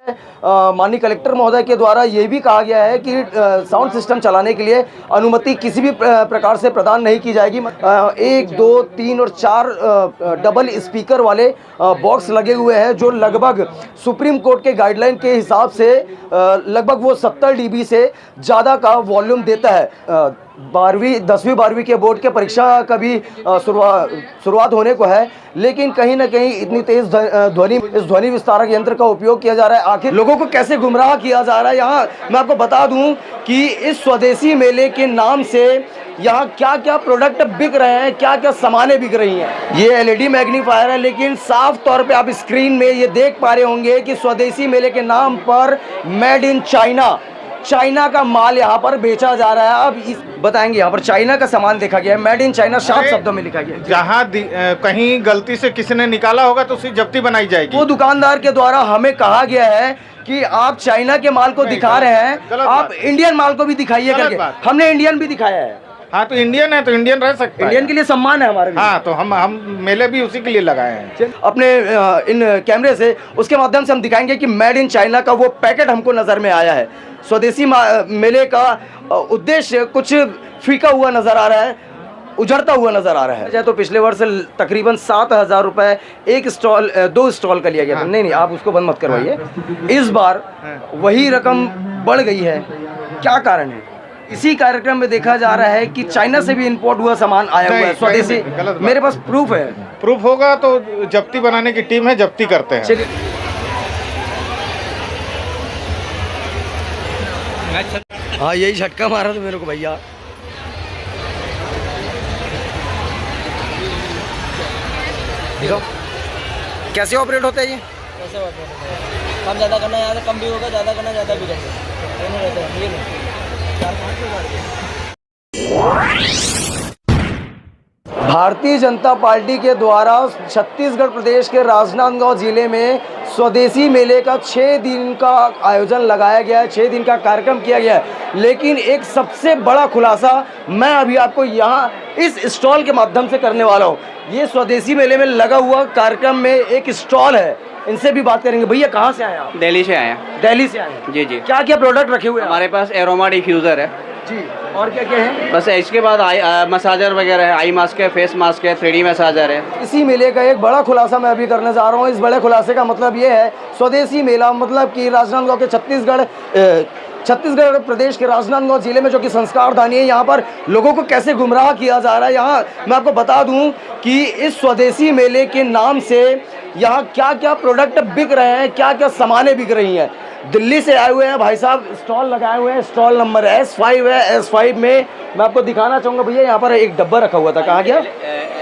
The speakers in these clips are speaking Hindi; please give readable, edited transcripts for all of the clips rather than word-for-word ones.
माननीय कलेक्टर महोदय के द्वारा ये भी कहा गया है कि साउंड सिस्टम चलाने के लिए अनुमति किसी भी प्रकार से प्रदान नहीं की जाएगी। 1, 2, 3 और 4 डबल स्पीकर वाले बॉक्स लगे हुए हैं जो लगभग सुप्रीम कोर्ट के गाइडलाइन के हिसाब से लगभग वो 70 dB से ज़्यादा का वॉल्यूम देता है। 10वीं 12वीं के बोर्ड के परीक्षा का भी शुरुआत होने को है, लेकिन कहीं ना कहीं इतनी तेज इस ध्वनि विस्तारक यंत्र का उपयोग किया जा रहा है। आखिर लोगों को कैसे गुमराह किया जा रहा है। यहाँ मैं आपको बता दूं कि इस स्वदेशी मेले के नाम से यहाँ क्या क्या प्रोडक्ट बिक रहे हैं, क्या क्या सामानें बिक रही हैं। ये LED मैग्नीफायर है, लेकिन साफ तौर पे आप स्क्रीन में ये देख पा रहे होंगे कि स्वदेशी मेले के नाम पर मेड इन चाइना का माल यहाँ पर बेचा जा रहा है। अब बताएंगे यहाँ पर चाइना का सामान देखा गया है, मेड इन चाइना साफ शब्दों में लिखा गया है। जहाँ कहीं गलती से किसी ने निकाला होगा तो उसकी जब्ती बनाई जाएगी। वो दुकानदार के द्वारा हमें कहा गया है कि आप चाइना के माल को दिखा रहे हैं, आप इंडियन माल को भी दिखाइए करके। हमने इंडियन भी दिखाया है। हाँ तो इंडियन है तो इंडियन रह सकता है, इंडियन के लिए सम्मान है हमारे लिए। हाँ तो हम मेले भी उसी के लिए लगाए हैं। अपने इन कैमरे से उसके माध्यम से हम दिखाएंगे कि मेड इन चाइना का वो पैकेट हमको नज़र में आया है। स्वदेशी मेले का उद्देश्य कुछ फीका हुआ नज़र आ रहा है, उजड़ता हुआ नज़र आ रहा है। तो पिछले वर्ष तकरीबन 7,000 रुपये एक स्टॉल 2 स्टॉल का लिया गया था। हाँ। नहीं आप उसको बंद मत करवाइए। इस बार वही रकम बढ़ गई है, क्या कारण है? इसी कार्यक्रम में देखा जा रहा है कि चाइना से भी इंपोर्ट हुआ सामान आया हुआ है स्वदेशी। मेरे पास प्रूफ है। प्रूफ होगा तो जब्ती बनाने की टीम है, जब्ती करते हैं। चलिए हाँ यही झटका मारा था मेरे को भैया। देखो कैसे ऑपरेट होता है ये। कैसे ऑपरेट होता है? कम ज़्यादा करना ज़्यादा कम भी होगा, ज़्यादा करना ज़्यादा भी कर सकते हैं। रहता है ये नहीं 4-5 भारतीय जनता पार्टी के द्वारा छत्तीसगढ़ प्रदेश के राजनांदगांव जिले में स्वदेशी मेले का 6 दिन का आयोजन लगाया गया है, 6 दिन का कार्यक्रम किया गया है। लेकिन एक सबसे बड़ा खुलासा मैं अभी आपको यहाँ इस स्टॉल के माध्यम से करने वाला हूँ। ये स्वदेशी मेले में लगा हुआ कार्यक्रम में एक स्टॉल है, इनसे भी बात करेंगे। भैया कहाँ से आए आप? दिल्ली से आए हैं। दिल्ली से आए हैं? जी जी। क्या क्या प्रोडक्ट रखे हुए हैं हमारे पास एरोमा डिफ्यूज़र है जी, और क्या क्या है? बस इसके बाद मसाजर वगैरह है, आई मास्क है, फेस मास्क है, 3D मसाजर है। इसी मेले का एक बड़ा खुलासा मैं अभी करने जा रहा हूँ। इस बड़े खुलासे का मतलब ये है, स्वदेशी मेला मतलब कि राजनांदगांव के छत्तीसगढ़ प्रदेश के राजनांदगांव जिले में जो कि संस्कार धानी है, यहाँ पर लोगों को कैसे गुमराह किया जा रहा है। यहाँ मैं आपको बता दूं कि इस स्वदेशी मेले के नाम से यहाँ क्या क्या प्रोडक्ट बिक रहे हैं, क्या क्या सामानें बिक रही हैं। दिल्ली से आए हुए हैं भाई साहब, स्टॉल लगाए हुए हैं। स्टॉल नंबर S5 है। S5 में मैं आपको दिखाना चाहूँगा भैया, यहाँ पर एक डब्बा रखा हुआ था, कहाँ गया?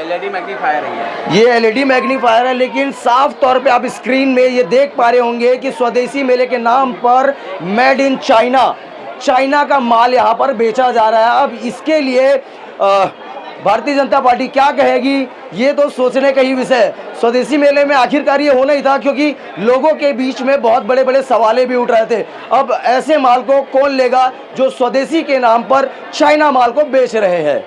LED मैग्नीफायर है ये LED मैग्नीफायर है, लेकिन साफ तौर पे आप स्क्रीन में ये देख पा रहे होंगे कि स्वदेशी मेले के नाम पर मेड इन चाइना का माल यहाँ पर बेचा जा रहा है। अब इसके लिए भारतीय जनता पार्टी क्या कहेगी, ये तो सोचने का ही विषय है। स्वदेशी मेले में आखिरकार ये होना ही था, क्योंकि लोगों के बीच में बहुत बड़े बड़े सवालें भी उठ रहे थे। अब ऐसे माल को कौन लेगा जो स्वदेशी के नाम पर चाइना माल को बेच रहे हैं।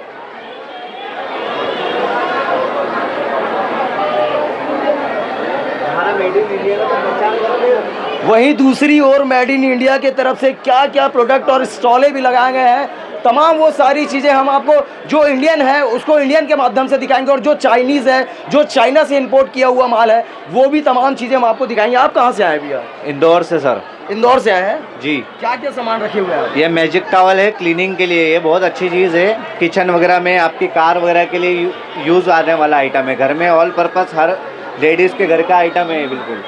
वहीं दूसरी ओर मेड इन इंडिया के तरफ से क्या क्या प्रोडक्ट और स्टॉलें भी लगाए गए हैं। तमाम वो सारी चीज़ें हम आपको, जो इंडियन है उसको इंडियन के माध्यम से दिखाएंगे, और जो चाइनीज़ है, जो चाइना से इंपोर्ट किया हुआ माल है, वो भी तमाम चीज़ें हम आपको दिखाएंगे। आप कहाँ से आए भैया? इंदौर से सर। इंदौर से आए हैं जी। क्या क्या सामान रखे हुए हैं? ये मैजिक टॉवल है क्लीनिंग के लिए, ये बहुत अच्छी चीज़ है। किचन वगैरह में, आपकी कार वगैरह के लिए यूज़ आने वाला आइटम है। घर में ऑल पर्पस हर लेडीज़ के घर का आइटम है बिल्कुल।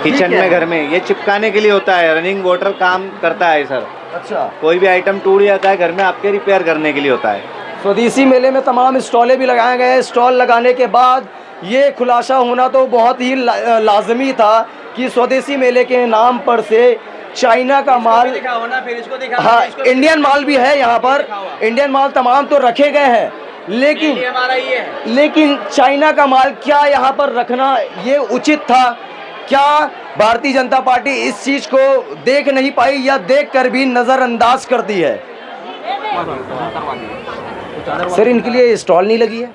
किचन में, घर में ये चिपकाने के लिए होता है, रनिंग वाटर काम करता है सर। अच्छा, कोई भी आइटम टूट जाता है घर में, आपके रिपेयर करने के लिए होता है। स्वदेशी मेले में तमाम स्टॉलें भी लगाए गए हैं। स्टॉल लगाने के बाद ये खुलासा होना तो बहुत ही लाजमी था कि स्वदेशी मेले के नाम पर से चाइना का माल, हाँ इंडियन माल भी है यहाँ पर, इंडियन माल तमाम तो रखे गए हैं, लेकिन चाइना का माल क्या यहाँ पर रखना ये उचित था? क्या भारतीय जनता पार्टी इस चीज को देख नहीं पाई, या देख कर भी नजरअंदाज कर दी है? सर इनके लिए स्टॉल नहीं लगी है?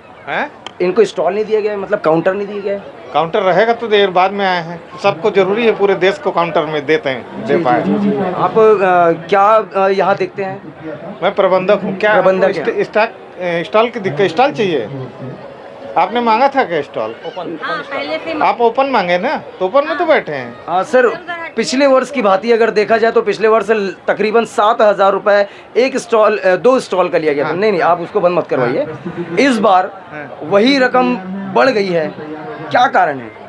इनको स्टॉल नहीं दिया गया है, मतलब काउंटर नहीं दिया गया है? काउंटर रहेगा तो देर बाद में आए हैं, सबको जरूरी है पूरे देश को काउंटर में देते हैं, दे पाए। आप क्या यहाँ देखते हैं? मैं प्रबंधक हूँ। क्या प्रबंधक आपको स्टॉल की दिक्कत, स्टॉल चाहिए? आपने मांगा था क्या स्टॉल? आप ओपन मांगे ना, तो ओपन में तो बैठे हैं। हाँ सर, पिछले वर्ष की भांति अगर देखा जाए तो पिछले वर्ष तकरीबन 7,000 रुपये एक स्टॉल, 2 स्टॉल का लिया गया था। नहीं, आप उसको बंद मत करवाइए। इस बार वही रकम बढ़ गई है, क्या कारण है?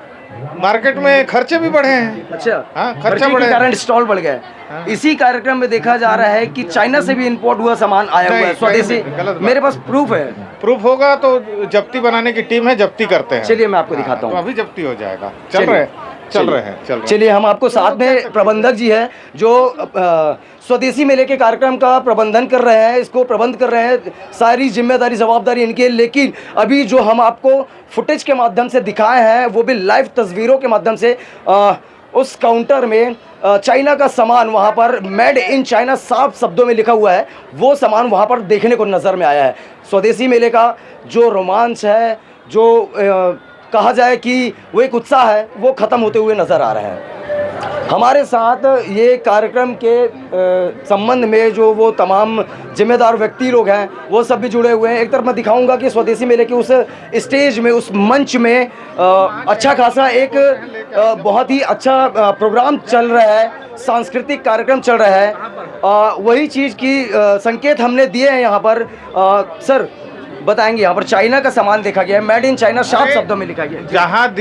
मार्केट में खर्चे भी बढ़े हैं। अच्छा, हाँ, खर्चे खर्चा के बढ़े। कारण स्टॉल बढ़ गया है। इसी कार्यक्रम में देखा जा रहा है कि चाइना से भी इंपोर्ट हुआ सामान आया हुआ है, नहीं, स्वदेशी। गलत बात। मेरे पास प्रूफ है। प्रूफ होगा तो जब्ती बनाने की टीम है, जब्ती करते हैं। चलिए मैं आपको दिखाता तो हूँ। अभी जब्ती हो जाएगा। चलिए। चल रहे हैं। चलिए हम आपको साथ में प्रबंधक जी हैं जो स्वदेशी मेले के कार्यक्रम का प्रबंधन कर रहे हैं, इसको प्रबंध कर रहे हैं, सारी जिम्मेदारी जवाबदारी इनकी है। लेकिन अभी जो हम आपको फुटेज के माध्यम से दिखाए हैं वो भी लाइव तस्वीरों के माध्यम से, उस काउंटर में चाइना का सामान, वहाँ पर मेड इन चाइना साफ शब्दों में लिखा हुआ है, वो सामान वहाँ पर देखने को नज़र में आया है। स्वदेशी मेले का जो रोमांच है, जो कहा जाए कि वो एक उत्साह है, वो ख़त्म होते हुए नज़र आ रहा है। हमारे साथ ये कार्यक्रम के संबंध में जो वो तमाम जिम्मेदार व्यक्ति लोग हैं वो सब भी जुड़े हुए हैं। एक तरफ मैं दिखाऊंगा कि स्वदेशी मेले के उस स्टेज में, उस मंच में अच्छा खासा एक बहुत ही अच्छा प्रोग्राम चल रहा है, सांस्कृतिक कार्यक्रम चल रहा है। वही चीज़ की संकेत हमने दिए हैं यहाँ पर। सर बताएंगे, यहाँ पर चाइना का सामान देखा गया है, मेड इन चाइना साफ शब्दों में लिखा गया है। जहाँ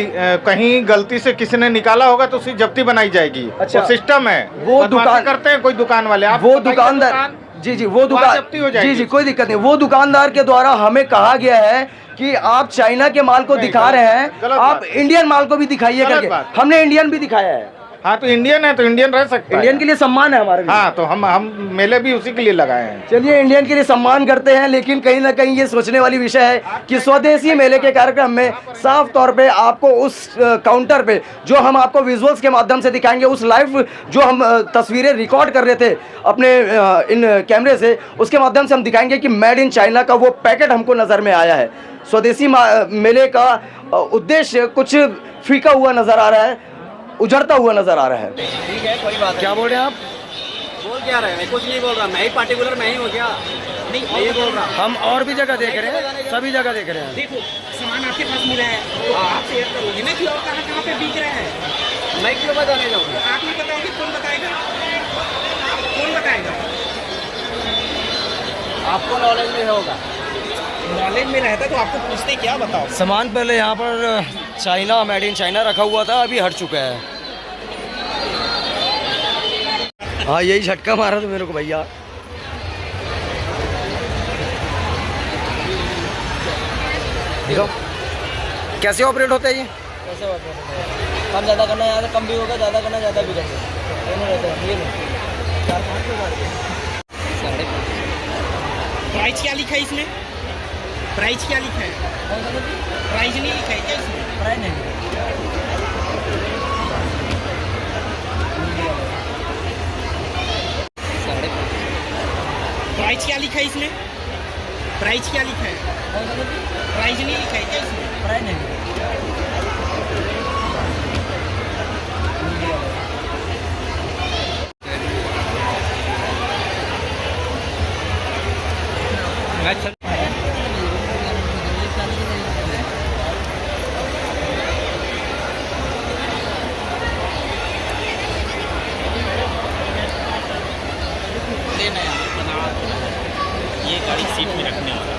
कहीं गलती से किसी ने निकाला होगा तो उसकी जब्ती बनाई जाएगी। अच्छा। वो सिस्टम है, वो दुकान करते हैं कोई दुकान वाले, आप वो दुकानदार, जी वो दुकान, जब्ती हो जाएगी। जी कोई दिक्कत नहीं। वो दुकानदार के द्वारा हमें कहा गया है कि आप चाइना के माल को दिखा रहे हैं, आप इंडियन माल को भी दिखाइए करके। हमने इंडियन भी दिखाया है। हाँ, तो इंडियन है तो इंडियन रह सकता है। इंडियन के लिए सम्मान है हमारे लिए। हाँ, तो हम मेले भी उसी के लिए लगाए हैं। चलिए इंडियन के लिए सम्मान करते हैं, लेकिन कहीं ना कहीं ये सोचने वाली विषय है कि स्वदेशी मेले के कार्यक्रम में साफ तौर पे आपको उस काउंटर पे जो हम आपको विजुअल्स के माध्यम से दिखाएंगे, उस लाइव जो हम तस्वीरें रिकॉर्ड कर रहे थे अपने इन कैमरे से, उसके माध्यम से हम दिखाएंगे कि मेड इन चाइना का वो पैकेट हमको नज़र में आया है। स्वदेशी मेले का उद्देश्य कुछ फीका हुआ नज़र आ रहा है, उजड़ता हुआ नजर आ रहा है। ठीक है, कोई बात क्या बोल रहे हैं आप? बोल क्या रहे हैं? मैं कुछ नहीं बोल रहा, मैं ही पार्टिकुलर मैं ही हूँ क्या? नहीं, मैं ये बोल रहा हूँ। हम और भी जगह देख रहे हैं, सभी जगह देख रहे हैं। देखो, सामान आपके पास मिला है, तो आप शेयर करोगे ना कि और कहाँ पे बिक रहे हैं। मैं क्यों बताने जाऊँगा? आप नहीं बताओगे, कौन बताएगा? कौन बताएगा? आपको नॉलेज नहीं होगा। नॉलेज में रहता तो आपको पूछते क्या, बताओ। सामान पहले यहाँ पर चाइना, मेड इन चाइना रखा हुआ था, अभी हट चुका है। हाँ, यही झटका मारा था मेरे को भैया। देखो कैसे ऑपरेट होता है ये। कैसे बात है? कम ज़्यादा करना ज़्यादा कम भी होगा, ज़्यादा करना ज़्यादा भी कर सकते, दोनों रहते हैं। ये नहीं 4-5 प्राइस क्या लिखा है इसमें? प्राइस क्या लिखा है? प्राइस नहीं लिखा है क्या इसमें? प्राइस नहीं। प्राइस क्या लिखा है इसमें? प्राइस क्या लिखा है? प्राइस नहीं लिखा है क्या इसमें? प्राइस नहीं। ये गाड़ी सीट में रखने वाला।